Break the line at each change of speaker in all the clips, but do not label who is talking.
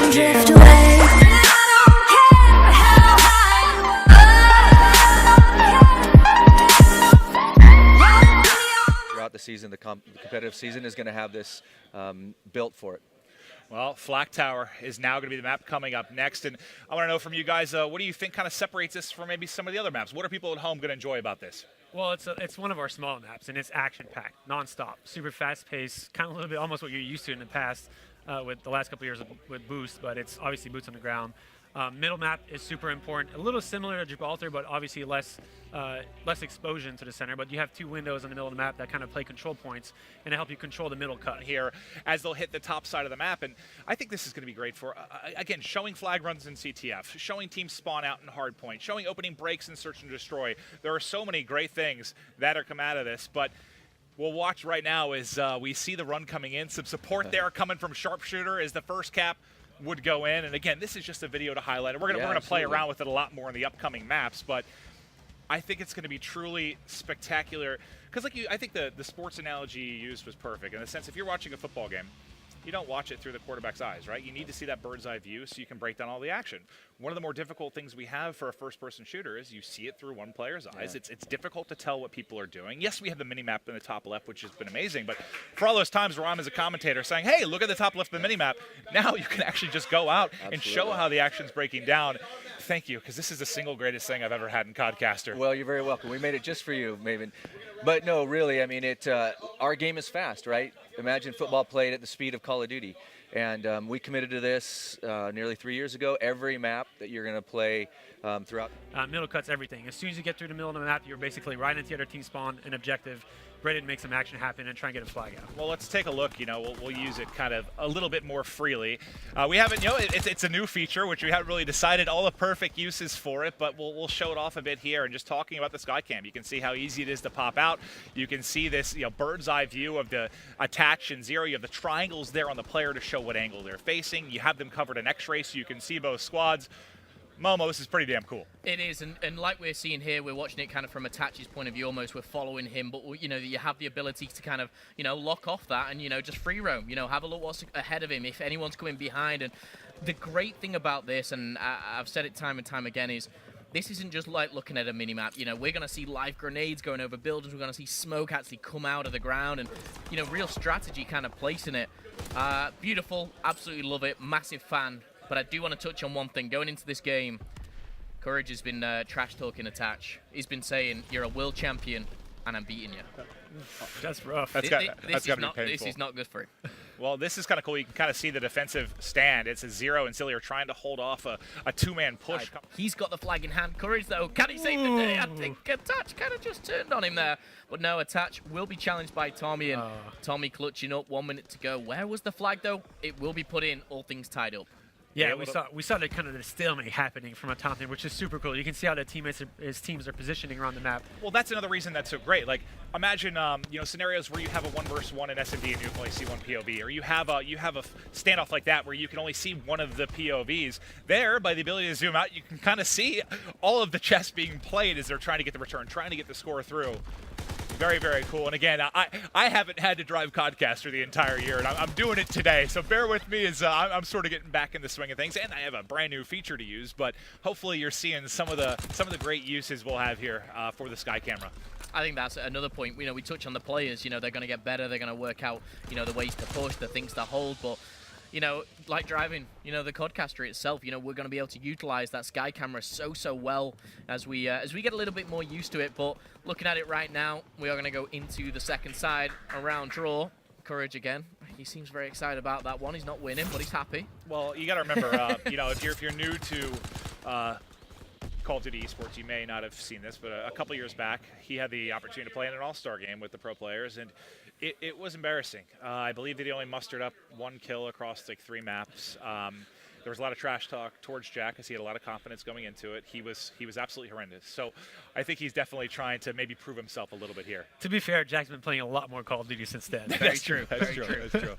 and drift away.
Throughout the season, the competitive season is going to have this built for it.
Well, FLAK Tower is now going to be the map coming up next, and I want to know from you guys, what do you think kind of separates this from maybe some of the other maps? What are people at home going to enjoy about this?
Well, it's one of our smaller maps, and it's action-packed, non-stop, super fast-paced, kind of a little bit almost what you're used to in the past with the last couple of years with Boost, but it's obviously boots on the ground. Middle map is super important, a little similar to Gibraltar, but obviously less exposure to the center. But you have two windows in the middle of the map that kind of play control points and help you control the middle cut
here as they'll hit the top side of the map. And I think this is going to be great for, again, showing flag runs in CTF, showing teams spawn out in hardpoint, showing opening breaks in search and destroy. There are so many great things that are come out of this, but we'll watch right now as we see the run coming in. Some support there coming from Sharpshooter as the first cap would go in. And again, this is just a video to highlight it. We're gonna play around with it a lot more in the upcoming maps, but I think it's gonna be truly spectacular. Because I think the sports analogy you used was perfect in the sense if you're watching a football game, you don't watch it through the quarterback's eyes, right? You need to see that bird's eye view so you can break down all the action. One of the more difficult things we have for a first-person shooter is you see it through one player's eyes. It's difficult to tell what people are doing. Yes, we have the mini-map in the top left, which has been amazing, but for all those times where I'm as a commentator saying, hey, look at the top left of the mini-map, now you can actually just go out and show how the action's breaking down. Thank you, because this is the single greatest thing I've ever had in Codcaster.
Well, you're very welcome. We made it just for you, Maven. But no, really, I mean, our game is fast, right? Imagine football played at the speed of Call of Duty. And we committed to this nearly 3 years ago. Every map that you're going to play throughout.
Middle cut's everything. As soon as you get through the middle of the map, you're basically right into the other team spawn, an objective, ready to make some action happen and try and get a flag out.
Well, let's take a look. You know, we'll use it kind of a little bit more freely. We haven't, you know, it's a new feature, which we haven't really decided all the perfect uses for it, but we'll show it off a bit here. And just talking about the Skycam, you can see how easy it is to pop out. You can see this, you know, bird's eye view of the attach and zero. You have the triangles there on the player to show what angle they're facing. You have them covered in X-ray, so you can see both squads. Momo, this is pretty damn cool.
It is, and like we're seeing here, we're watching it kind of from Attach's point of view almost. We're following him, but, you know, you have the ability to kind of, you know, lock off that and, you know, just free roam. You know, have a look what's ahead of him, if anyone's coming behind. And the great thing about this, and I've said it time and time again, is this isn't just like looking at a mini-map. You know, we're going to see live grenades going over buildings. We're going to see smoke actually come out of the ground and, you know, real strategy kind of placing it. Beautiful. Absolutely love it. Massive fan. But I do want to touch on one thing. Going into this game, Courage has been trash-talking Attach. He's been saying, you're a world champion, and I'm beating you.
That's rough.
That's gotta be painful.
This is not good for him.
Well, this is kind of cool. You can kind of see the defensive stand. It's a zero, and Silly are trying to hold off a two-man push.
He's got the flag in hand. Courage, though, can he save the day? I think Attach kind of just turned on him there. But no, Attach will be challenged by Tommy, and Tommy clutching up. 1 minute to go. Where was the flag, though? It will be put in, all things tied up.
Yeah, we saw the kind of the stalemate happening from a top thing, which is super cool. You can see how the his teams are positioning around the map.
Well, that's another reason that's so great. Like, imagine you know, scenarios where you have a 1-versus-1 in S&D and you can only see one POV, or you have a standoff like that where you can only see one of the POVs. There, by the ability to zoom out, you can kind of see all of the chess being played as they're trying to get the return, trying to get the score through. Very, very cool. And again, I haven't had to drive Codcaster the entire year, and I'm doing it today. So bear with me as I'm sort of getting back in the swing of things, and I have a brand new feature to use. But hopefully, you're seeing some of the great uses we'll have here for the Sky Camera.
I think that's another point. You know, we touch on the players. You know, they're going to get better. They're going to work out, you know, the ways to push, the things to hold, but. You know, like driving, you know, the Codcaster itself, you know, we're going to be able to utilize that Sky Camera so well as we get a little bit more used to it. But looking at it right now, we are going to go into the second side, around draw. Courage again. He seems very excited about that one. He's not winning, but he's happy.
Well, you got to remember, you know, if you're new to Call of Duty Esports, you may not have seen this, but a couple years back, he had the opportunity to play in an all-star game with the pro players, and it was embarrassing. I believe that he only mustered up 1 kill across like 3 maps. There was a lot of trash talk towards Jack because he had a lot of confidence going into it. He was absolutely horrendous. So I think he's definitely trying to maybe prove himself a little bit here.
To be fair, Jack's been playing a lot more Call of Duty since then.
That's true. That's true. That's true.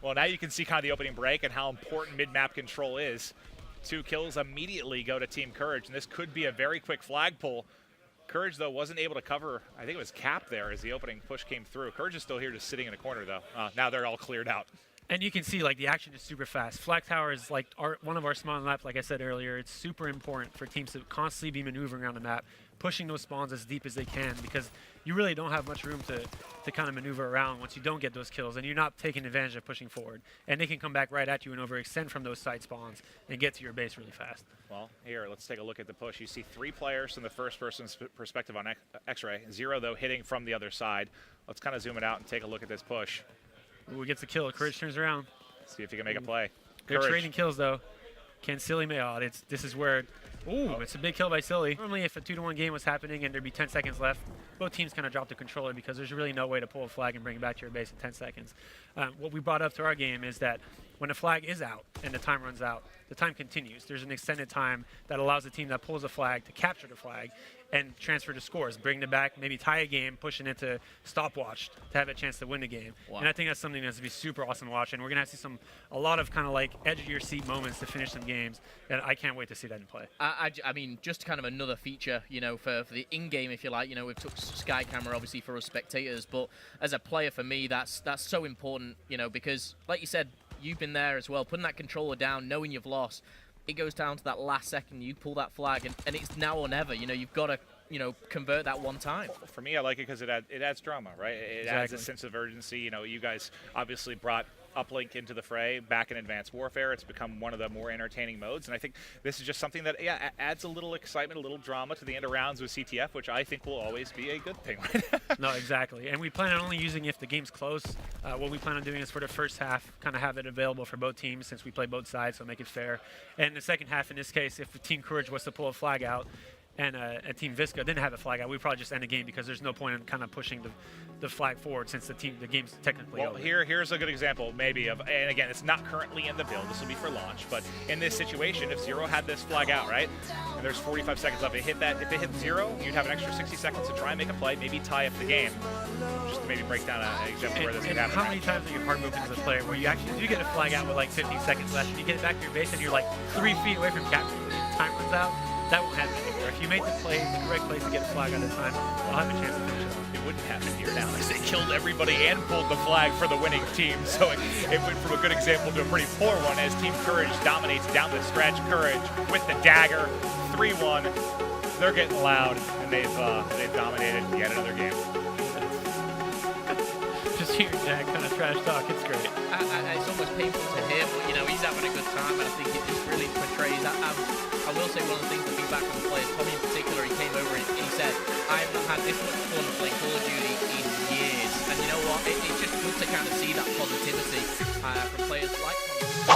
Well, now you can see kind of the opening break and how important mid-map control is. 2 kills immediately go to Team Courage, and this could be a very quick flag pull. Courage, though, wasn't able to cover, I think it was Cap there as the opening push came through. Courage is still here just sitting in a corner, though. Now they're all cleared out.
And you can see like the action is super fast. FLAK Towers is like one of our small maps, like I said earlier. It's super important for teams to constantly be maneuvering around the map, pushing those spawns as deep as they can, because you really don't have much room to kind of maneuver around once you don't get those kills, and you're not taking advantage of pushing forward. And they can come back right at you and overextend from those side spawns and get to your base really fast.
Well, here, let's take a look at the push. You see 3 players from the first person's perspective on X-ray. 0, though, hitting from the other side. Let's kind of zoom it out and take a look at this push.
Ooh, gets a kill. Courage turns around.
See if he can make a play.
They're trading kills, though. Can Silly make it? This is where... Ooh, it's a big kill by Silly. Normally, if a 2-to-1 game was happening and there'd be 10 seconds left, both teams kind of drop the controller because there's really no way to pull a flag and bring it back to your base in 10 seconds. What we brought up to our game is that when a flag is out and the time runs out, the time continues. There's an extended time that allows the team that pulls a flag to capture the flag and transfer to scores, bring it back, maybe tie a game, pushing it to stopwatch to have a chance to win the game. Wow. And I think that's something that's going to be super awesome to watch, and we're going to see a lot of kind of like edge-of-your-seat moments to finish some games, and I can't wait to see that in play.
I mean, just kind of another feature, you know, for the in-game, if you like. You know, we've took Sky Camera, obviously, for us spectators, but as a player, for me, that's so important, you know, because, like you said, you've been there as well, putting that controller down, knowing you've lost. It goes down to that last second, you pull that flag, and it's now or never. You know, you've got to, you know, convert that one time.
For me, I like it because it adds drama, right? It adds a sense of urgency. You know, you guys obviously brought Uplink into the fray back in Advanced Warfare. It's become one of the more entertaining modes, and I think this is just something that, yeah, adds a little excitement, a little drama to the end of rounds with CTF, which I think will always be a good thing.
No, exactly. And we plan on only using it if the game's close. What we plan on doing is for the first half, kind of have it available for both teams since we play both sides, so make it fair. And the second half, in this case, if Team Courage was to pull a flag out, and Team Visca didn't have a flag out, we'd probably just end the game because there's no point in kind of pushing the flag forward since the game's technically over.
Here's a good example maybe of, and again, it's not currently in the build, this will be for launch, but in this situation, if 0 had this flag out, right, and there's 45 seconds left, if it hit 0, you'd have an extra 60 seconds to try and make a play, maybe tie up the game. Just to maybe break down an example where this could happen.
How many times are you heartbroken as a player where you actually do get a flag out with like 15 seconds left, and you get it back to your base and you're like 3 feet away from capture, and the time runs out? That won't happen anymore. If you make the correct place to get a flag at a time, we'll have a chance to finish it off.
It wouldn't happen here now, as they killed everybody and pulled the flag for the winning team. So it went from a good example to a pretty poor one as Team Courage dominates down the stretch. Courage with the dagger, 3-1. They're getting loud, and they've dominated yet another game.
Just hearing Jack kind of trash talk, it's great.
It's almost painful to hear, but, you know, he's having a good time, and I think it just really portrays that. I will say one of the things, looking back on the players, Tommy in particular, he came over and he said, I haven't had this much fun playing Call of Duty in years. And you know what? It's just good to kind of see that positivity from players like Tommy.